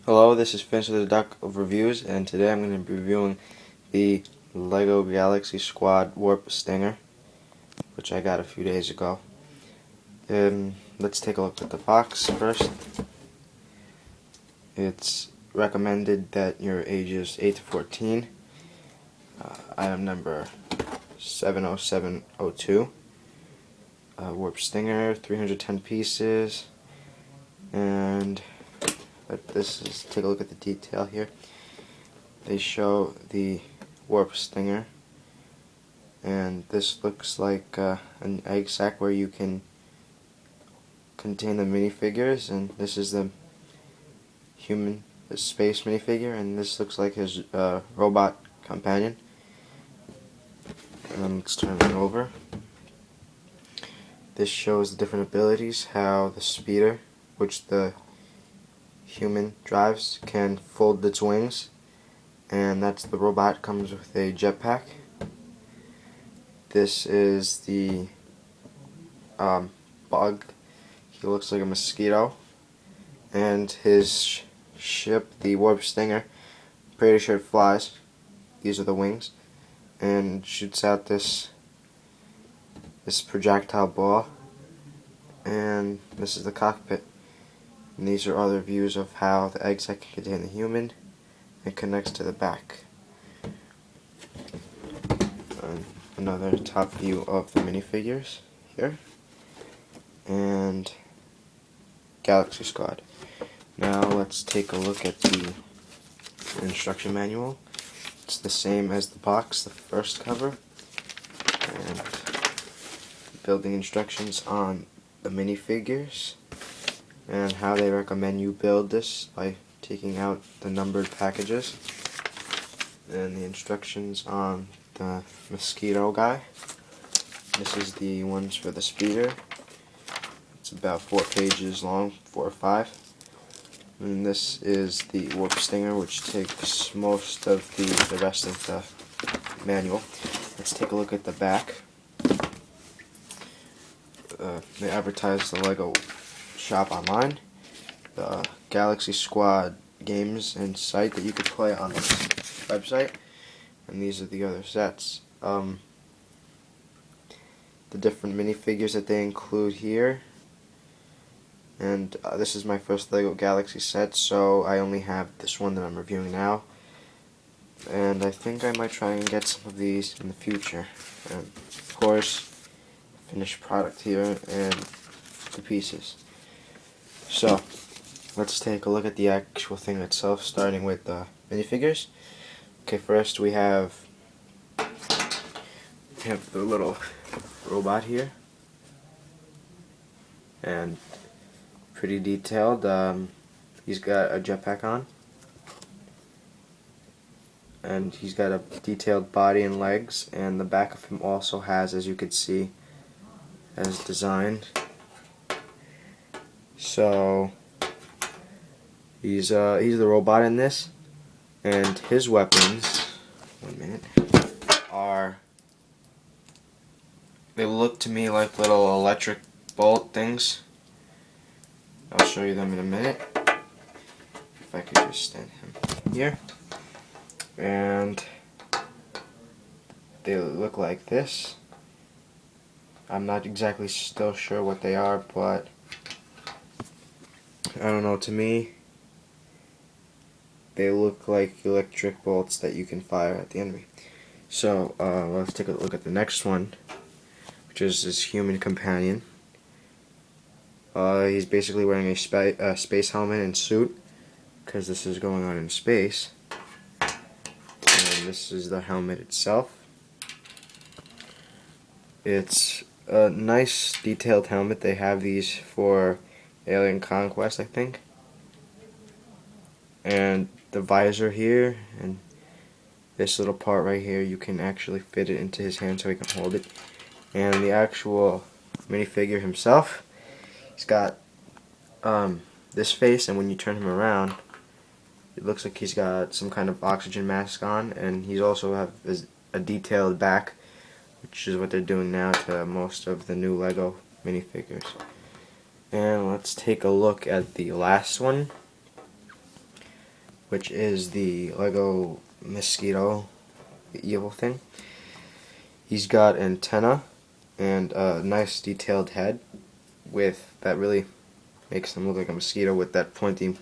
Hello, this is Finch the Duck of Reviews, and today I'm going to be reviewing the LEGO Galaxy Squad Warp Stinger, which I got a few days ago. Let's take a look at the box first. It's recommended that your age is 8 to 14. Item number 70702. Warp Stinger, 310 pieces, and take a look at the detail here. They show the Warp Stinger, and this looks like an egg sack where you can contain the minifigures, and this is the space minifigure, and this looks like his robot companion. Let's turn it over. This shows the different abilities, how the speeder, which the human drives, can fold its wings, and that's the robot. Comes with a jetpack. This is the bug. He looks like a mosquito, and his ship, the Warp Stinger, pretty sure it flies. These are the wings, and shoots out this projectile ball, and this is the cockpit. And these are other views of how the egg sac can contain the human and connects to the back. Another top view of the minifigures here, and Galaxy Squad. Now let's take a look at the instruction manual. It's the same as the box, the first cover, and building instructions on the minifigures and how they recommend you build this by taking out the numbered packages, and the instructions on the mosquito guy. This is the ones for the speeder. It's about 4 pages long, 4 or 5. And this is the Warp Stinger, which takes most of the rest of the manual. Let's take a look at the back. They advertise the LEGO shop online, the Galaxy Squad games and site that you could play on this website, and these are the other sets. The different minifigures that they include here, and this is my first LEGO Galaxy set, so I only have this one that I'm reviewing now, and I think I might try and get some of these in the future. And of course, finished product here and the pieces. So let's take a look at the actual thing itself, starting with the minifigures. Okay, first we have the little robot here, and pretty detailed. He's got a jetpack on, and he's got a detailed body and legs, and the back of him also has, as you can see, as designed. So he's the robot in this, and his weapons, they look to me like little electric bolt things. I'll show you them in a minute. If I could just stand him here. And they look like this. I'm not exactly still sure what they are, but I don't know, to me they look like electric bolts that you can fire at the enemy. So let's take a look at the next one, which is his human companion. He's basically wearing a space helmet and suit, because this is going on in space. And this is the helmet itself. It's a nice detailed helmet. They have these for Alien Conquest, I think. And the visor here, and this little part right here, you can actually fit it into his hand so he can hold it. And the actual minifigure himself, he's got this face, and when you turn him around, it looks like he's got some kind of oxygen mask on, and he's also have a detailed back, which is what they're doing now to most of the new LEGO minifigures. And let's take a look at the last one. which is the Lego mosquito, the evil thing. He's got antenna and a nice detailed head with that really makes him look like a mosquito with that pointy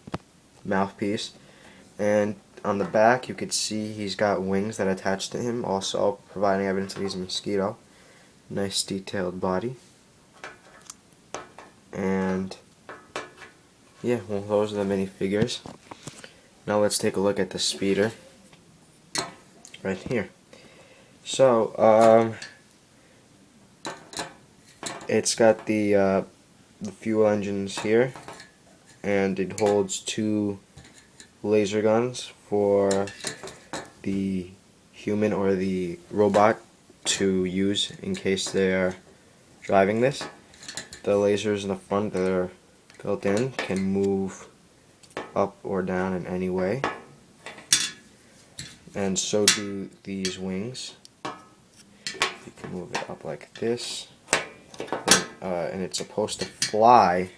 mouthpiece. And on the back you could see he's got wings that attach to him, also providing evidence that he's a mosquito. Nice detailed body. And yeah, well, those are the minifigures. Now let's take a look at the speeder right here. So it's got the fuel engines here, and it holds 2 laser guns for the human or the robot to use in case they are driving this. The lasers in the front that are built in can move up or down in any way, and so do these wings. You can move it up like this, and it's supposed to fly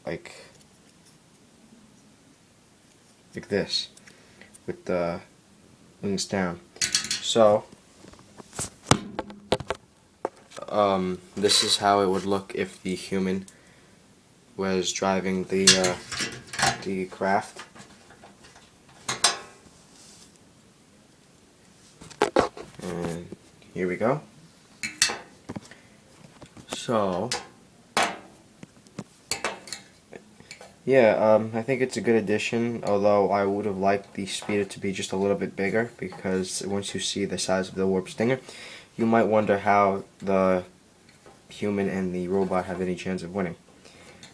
like this with the wings down. So this is how it would look if the human was driving the craft. And here we go. So yeah, I think it's a good addition, although I would have liked the speeder to be just a little bit bigger, because once you see the size of the warp stinger, you might wonder how the human and the robot have any chance of winning.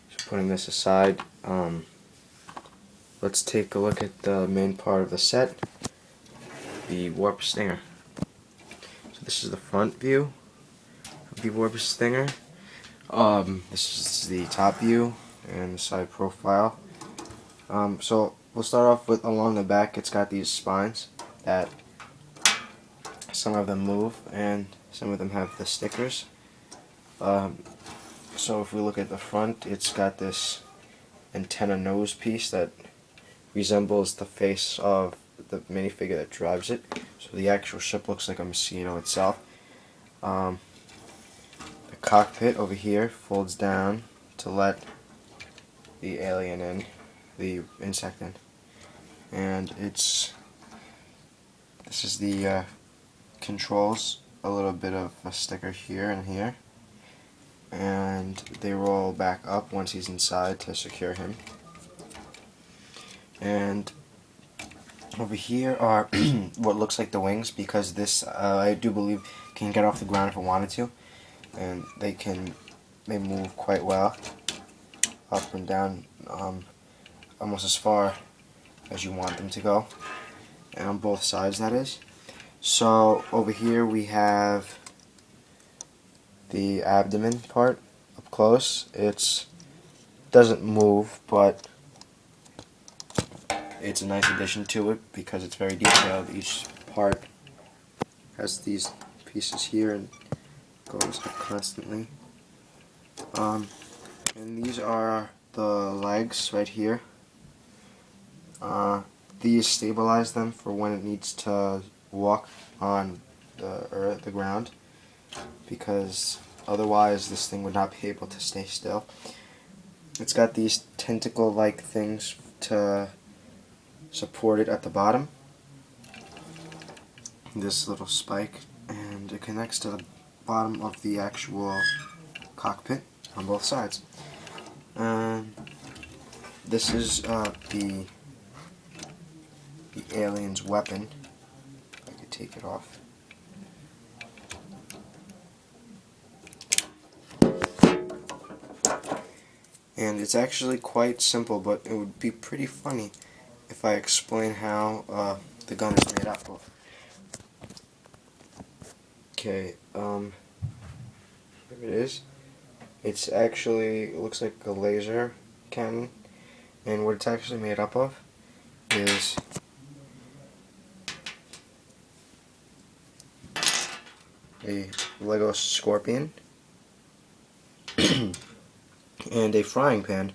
So putting this aside, let's take a look at the main part of the set, the warp stinger. So this is the front view of the warp stinger. This is the top view and the side profile. So we'll start off with along the back. It's got these spines that some of them move and some of them have the stickers. So if we look at the front, it's got this antenna nose piece that resembles the face of the minifigure that drives it. So the actual ship looks like a mosquito itself. The cockpit over here folds down to let the alien in, the insect in. And this is the controls, a little bit of a sticker here and here. And they roll back up once he's inside to secure him. And over here are what looks like the wings, because this I do believe can get off the ground if it wanted to, and they move quite well up and down, almost as far as you want them to go, and on both sides, that is. So over here we have the abdomen part up close. It doesn't move, but it's a nice addition to it because it's very detailed. Each part has these pieces here and goes up constantly. And these are the legs right here. These stabilize them for when it needs to walk on the ground, because otherwise this thing would not be able to stay still. It's got these tentacle-like things to support it at the bottom. This little spike, and it connects to the bottom of the actual cockpit on both sides. This is the alien's weapon. If I could take it off. And it's actually quite simple, but it would be pretty funny if I explain how the gun is made up of. Okay, here it is. It's actually, it looks like a laser cannon, and what it's actually made up of is a Lego scorpion and a frying pan